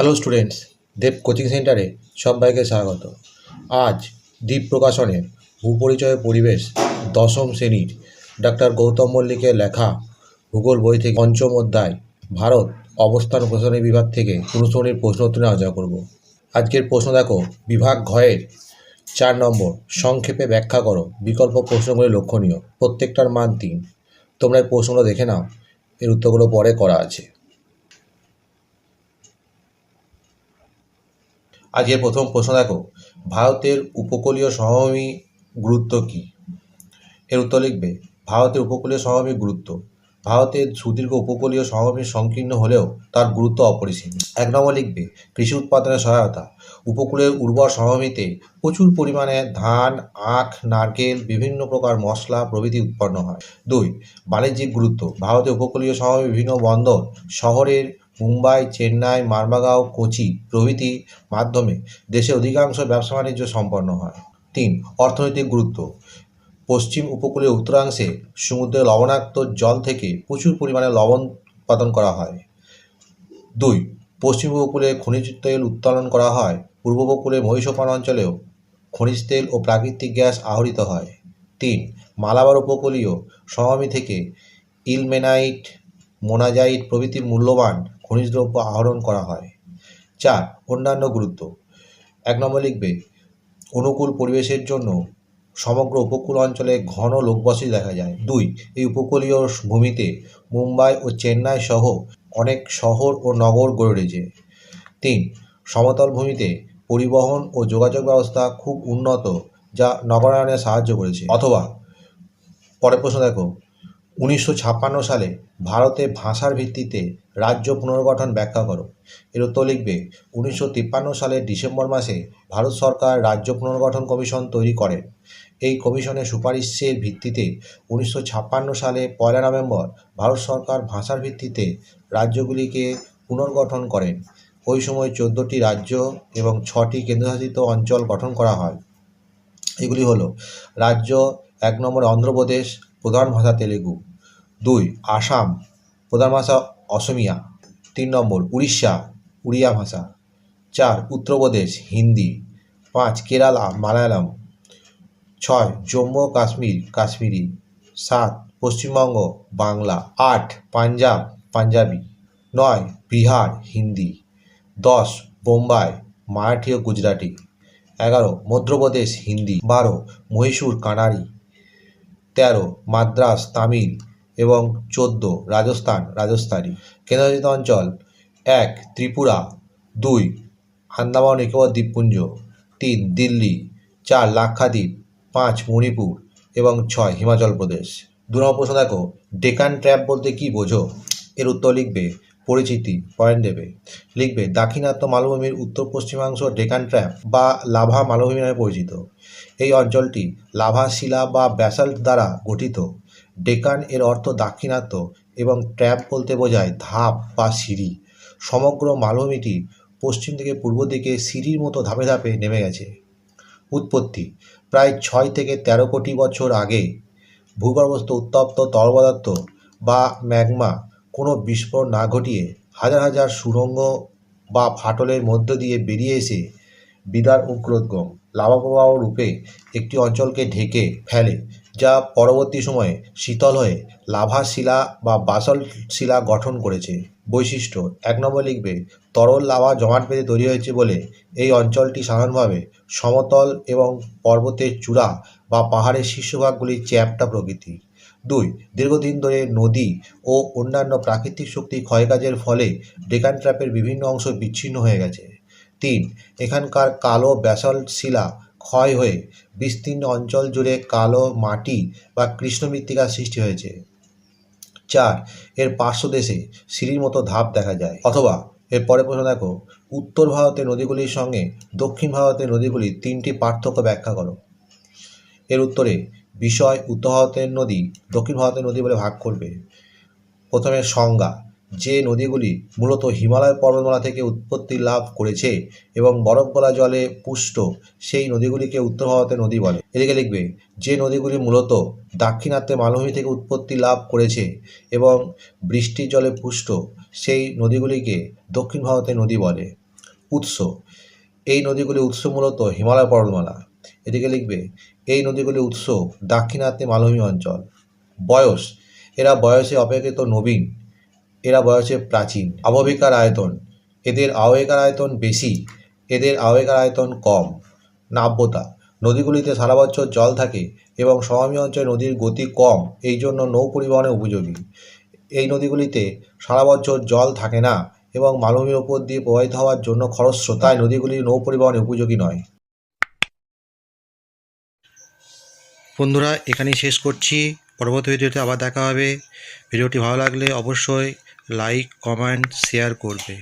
Hello students, দেব coaching সেন্টারে সবাইকে স্বাগত। আজ দ্বীপ প্রকাশনের ভূপরিচয় পরিবেশ দশম শ্রেণীর ডাক্তার গৌতম মল্লিকের লেখা ভূগোল বই থেকে পঞ্চম অধ্যায় ভারত অবস্থান ও প্রশাসনিক বিভাগ থেকে অনুসরণের প্রশ্ন উত্তর আলোচনা করব। আজকের প্রশ্ন দেখো, বিভাগ ঘয়ের 4 নম্বর, সংক্ষেপে ব্যাখ্যা করো বিকল্প প্রশ্নগুলি লক্ষণীয়, প্রত্যেকটার মান 3। তোমরা এই প্রশ্নগুলো দেখে নাও, এর উত্তরগুলো পরে করা আছে। আজকের প্রথম প্রশ্ন দেখো, ভারতের উপকূলীয় সমভূমি গুরুত্ব কী? এর উত্তর লিখবে ভারতের উপকূলীয় সমভূমির গুরুত্ব। ভারতের সুদীর্ঘ উপকূলীয় সমভূমি সংকীর্ণ হলেও তার গুরুত্ব অপরিসীম। 1 নম্বর লিখবে কৃষি উৎপাদনে সহায়তা। উপকূলের উর্বর সমভূমিতে প্রচুর পরিমাণে ধান, আখ, নারকেল, বিভিন্ন প্রকার মশলা প্রভৃতি উৎপন্ন হয়। 2, বাণিজ্যিক গুরুত্ব। ভারতের উপকূলীয় সমভূমি বিভিন্ন বন্দর শহরের মুম্বাই, চেন্নাই, মারমাগাঁও, কোচি প্রভৃতি মাধ্যমে দেশের অধিকাংশ ব্যবসা বাণিজ্য সম্পন্ন হয়। 3, অর্থনৈতিক গুরুত্ব। পশ্চিম উপকূলের উত্তরাংশে সমুদ্রের লবণাক্ত জল থেকে প্রচুর পরিমাণে লবণ উৎপাদন করা হয়। 2, পশ্চিম উপকূলে খনিজ তেল উত্তোলন করা হয়। পূর্ব উপকূলে মহীশোপান অঞ্চলেও খনিজ তেল ও প্রাকৃতিক গ্যাস আহরিত হয়। 3, মালাবার উপকূলীয় সমভূমি থেকে ইলমেনাইট, মোনাজাইট প্রভৃতি মূল্যবান খনিজ দ্রব্য আহরণ করা হয়। 4, অন্যান্য গুরুত্ব। 1 নম্বর লিখবে অনুকূল পরিবেশের জন্য সমগ্র উপকূল অঞ্চলে ঘন লোকবসতি দেখা যায়। 2, এই উপকূলীয় ভূমিতে মুম্বাই ও চেন্নাই সহ অনেক শহর ও নগর গড়ে উঠেছে। 3, সমতল ভূমিতে পরিবহন ও যোগাযোগ ব্যবস্থা খুব উন্নত, যা নগরায়নে সাহায্য করেছে। অথবা পরের প্রশ্ন দেখো, 1956 সালে ভারতে ভাষার ভিত্তিতে রাজ্য পুনর্গঠন ব্যাখ্যা করো। এর উত্তর লিখবে 1953 সালের ডিসেম্বর মাসে ভারত সরকার রাজ্য পুনর্গঠন কমিশন তৈরি করেন। এই কমিশনের সুপারিশের ভিত্তিতে 1956 সালে 1 নভেম্বর ভারত সরকার ভাষার ভিত্তিতে রাজ্যগুলিকে পুনর্গঠন করেন। ওই সময় 14টি রাজ্য এবং 6টি কেন্দ্রশাসিত অঞ্চল গঠন করা হয়। এগুলি হলো রাজ্য 1 নম্বর অন্ধ্রপ্রদেশ, প্রধান ভাষা তেলেগু। 2, আসাম, প্রধান ভাষা অসমিয়া। 3 নম্বর উড়িষ্যা, উড়িয়া ভাষা। 4, উত্তরপ্রদেশ, হিন্দি। 5, কেরালা, মালায়ালাম। 6, জম্মু ও কাশ্মীর, কাশ্মীরি। 7, পশ্চিমবঙ্গ, বাংলা। 8, পাঞ্জাব, পাঞ্জাবি। 9, বিহার, হিন্দি। 10, বোম্বাই, মারাঠি ও গুজরাটি। 11, মধ্যপ্রদেশ, হিন্দি। 12, মহীশূর, কানাড়ি। 13, মাদ্রাস, তামিল। এবং 14, রাজস্থান, রাজস্থানী। কেন্দ্রশাসিত অঞ্চল: 1, ত্রিপুরা। 2, আন্দামান নিকোবর দ্বীপপুঞ্জ। 3, দিল্লি। 4, লাক্ষাদ্বীপ। 5, মণিপুর এবং 6, হিমাচল প্রদেশ। 2 নম্বর প্রশ্ন দেখো, ডেকান ট্র্যাপ বলতে কী বোঝো? এর উত্তর লিখবে পরিচিতি, পয়েন্ট দেবে। লিখবে দাক্ষিণাত্য মালভূমির উত্তর পশ্চিমাংশ ডেকান ট্র্যাপ বা লাভা মালভূমি নামে পরিচিত। এই অঞ্চলটি লাভা শিলা বা ব্যাসাল্ট দ্বারা গঠিত। ডেকান এর অর্থ দাক্ষিণাত্য এবং ট্র্যাপ বলতে বোঝায় ধাপ বা সিঁড়ি। সমগ্র মালভূমিটি পশ্চিম থেকে পূর্ব দিকে সিঁড়ির মতো ধাপে ধাপে নেমে গেছে। উৎপত্তি: প্রায় 6 থেকে 13 কোটি বছর আগে ভূগর্ভস্থ উত্তপ্ত তরল পদার্থ বা ম্যাগমা কোনো বিস্ফোরণ না ঘটিয়ে হাজার হাজার সুড়ঙ্গ বা ফাটলের মধ্য দিয়ে বেরিয়ে এসে বিরাট উগ্রোদ্গম লাভা প্রবাহ রূপে একটি অঞ্চলকে ঢেকে ফেলে, যা পরবর্তী সময়ে শীতল হয়ে লাভা শিলা বা বাসল্ট শিলা গঠন করেছে। বৈশিষ্ট্য: 1 নম্বর লিখবে তরল লাভা জমাট বেঁধে তৈরি হয়েছে বলে এই অঞ্চলটি সাধারণভাবে সমতল এবং পর্বতের চূড়া বা পাহাড়ের শীর্ষভাগগুলি চ্যাপ্টা প্রকৃতির। 2, দীর্ঘদিন ধরে নদী ও অন্যান্য প্রাকৃতিক শক্তি ক্ষয়কাজের ফলে ডেকান ট্র্যাপের বিভিন্ন অংশ বিচ্ছিন্ন হয়ে গেছে। 3, এখানকার কালো ব্যাসল্ট শিলা ক্ষয় হয়ে বিস্তীর্ণ অঞ্চল জুড়ে কালো মাটি বা কৃষ্ণ মৃত্তিকার সৃষ্টি হয়েছে। 4, এর পার্শ্বদেশে সিঁড়ির মতো ধাপ দেখা যায়। অথবা এর পরের প্রশ্ন দেখো, উত্তর ভারতের নদীগুলির সঙ্গে দক্ষিণ ভারতের নদীগুলির 3টি পার্থক্য ব্যাখ্যা করো। এর উত্তরে বিষয় উত্তর ভারতের নদী দক্ষিণ ভারতের নদী বলে ভাগ করবে। প্রথমে সংজ্ঞা: যে নদীগুলি মূলত হিমালয় পর্বতমালা থেকে উৎপত্তি লাভ করেছে এবং বরফ গলা জলে পুষ্ট, সেই নদীগুলিকে উত্তর ভারতের নদী বলে। এদিকে লিখবে যে নদীগুলি মূলত দাক্ষিণাত্যে মালভূমি থেকে উৎপত্তি লাভ করেছে এবং বৃষ্টির জলে পুষ্ট, সেই নদীগুলিকে দক্ষিণ ভারতের নদী বলে। উৎস, এই নদীগুলির উৎস মূলত হিমালয় পর্বতমালা। এদিকে লিখবে এই নদীগুলির উৎস দাক্ষিণাত্যে মালভূমি অঞ্চল। বয়স, এরা বয়সে অপেক্ষিত নবীন, এরা বয়সে প্রাচীন। আবহবিকার আয়তন, এদের আবহবিকার আয়তন বেশি, এদের আবহবিকার আয়তন কম। নাব্যতা, নদীগুলিতে সারা বছর জল থাকে এবং সমভূমি অঞ্চলে নদীর গতি কম, এই জন্য নৌ পরিবহনে উপযোগী। এই নদীগুলিতে সারা বছর জল থাকে না এবং মালভূমির ওপর দিয়ে প্রবাহিত হওয়ার জন্য খরস্রোত, তাই নদীগুলি নৌ পরিবহনে উপযোগী নয়। বন্ধুরা, এখানেই শেষ করছি। পরবর্তী ভিডিওতে আবার দেখা হবে। ভিডিওটি ভালো লাগলে অবশ্যই লাইক, কমেন্ট, শেয়ার করবে।